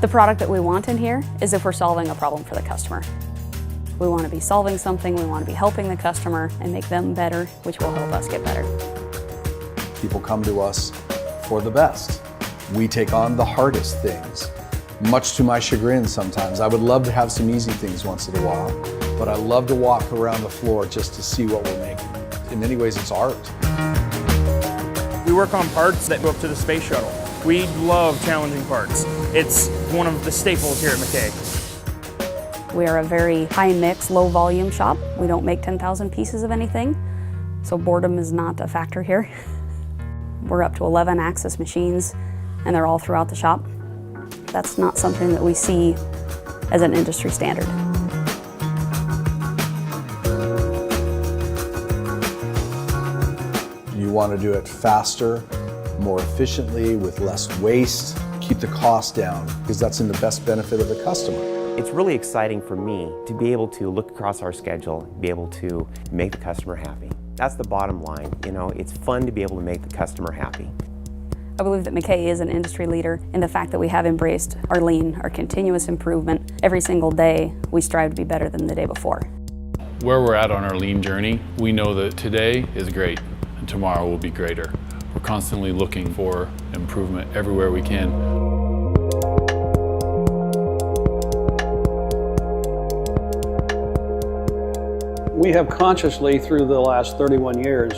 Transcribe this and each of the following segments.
The product that we want in here is if we're solving a problem for the customer. We want to be solving something, we want to be helping the customer and make them better, which will help us get better. People come to us for the best. We take on the hardest things, much to my chagrin sometimes. I would love to have some easy things once in a while, but I love to walk around the floor just to see what we're making. In many ways, it's art. We work on parts that go up to the space shuttle. We love challenging parts. It's one of the staples here at MacKay. We are a very high mix, low volume shop. We don't make 10,000 pieces of anything, so boredom is not a factor here. We're up to 11 Axis machines, and they're all throughout the shop. That's not something that we see as an industry standard. You want to do it faster, more efficiently, with less waste, keep the cost down, because that's in the best benefit of the customer. It's really exciting for me to be able to look across our schedule, be able to make the customer happy. That's the bottom line. You know, it's fun to be able to make the customer happy. I believe that MacKay is an industry leader in the fact that we have embraced our lean, our continuous improvement. Every single day, we strive to be better than the day before. Where we're at on our lean journey, we know that today is great and tomorrow will be greater. We're constantly looking for improvement everywhere we can. We have consciously, through the last 31 years,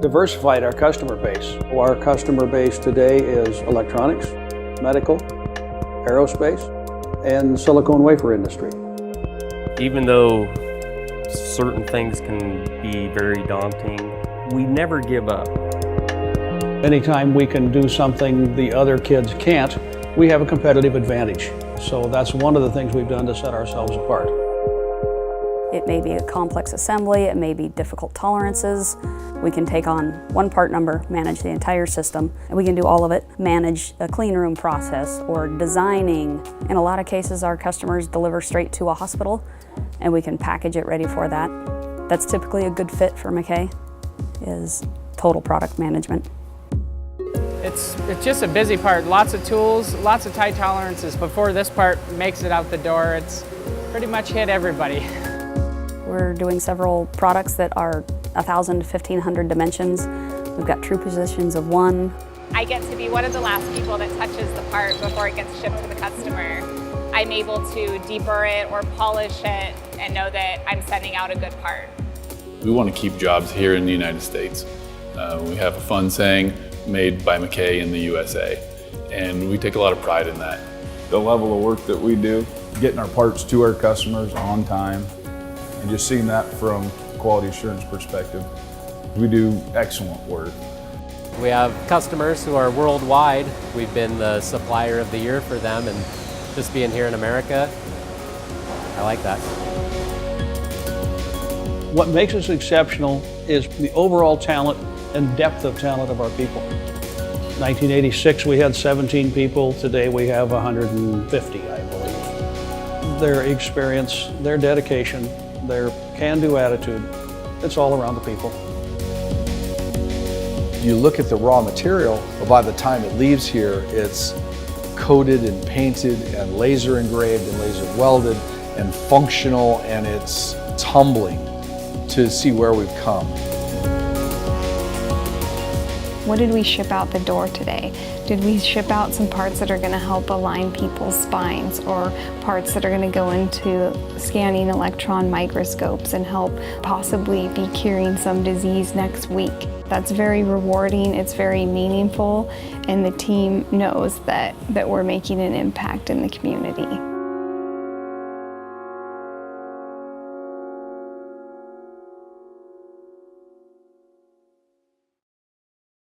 diversified our customer base. Our customer base today is electronics, medical, aerospace, and silicone wafer industry. Even though certain things can be very daunting, we never give up. Anytime we can do something the other kids can't, we have a competitive advantage. So that's one of the things we've done to set ourselves apart. It may be a complex assembly, it may be difficult tolerances. We can take on one part number, manage the entire system, and we can do all of it, manage a clean room process or designing. In a lot of cases, our customers deliver straight to a hospital, and we can package it ready for that. That's typically a good fit for MacKay, is total product management. It's just a busy part, lots of tools, lots of tight tolerances. Before this part makes it out the door, it's pretty much hit everybody. We're doing several products that are 1,000 to 1,500 dimensions. We've got true positions of 1. I get to be one of the last people that touches the part before it gets shipped to the customer. I'm able to deburr it or polish it and know that I'm sending out a good part. We want to keep jobs here in the United States. We have a fun saying, made by MacKay in the USA, and we take a lot of pride in that. The level of work that we do, getting our parts to our customers on time, and just seeing that from a quality assurance perspective, we do excellent work. We have customers who are worldwide. We've been the supplier of the year for them, and just being here in America, I like that. What makes us exceptional is the overall talent and depth of talent of our people. 1986 we had 17 people, today we have 150, I believe. Their experience, their dedication, their can-do attitude, it's all around the people. You look at the raw material, but by the time it leaves here, it's coated and painted and laser engraved and laser welded and functional, and it's humbling to see where we've come. What did we ship out the door today? Did we ship out some parts that are going to help align people's spines, or parts that are going to go into scanning electron microscopes and help possibly be curing some disease next week? That's very rewarding, it's very meaningful, and the team knows that we're making an impact in the community.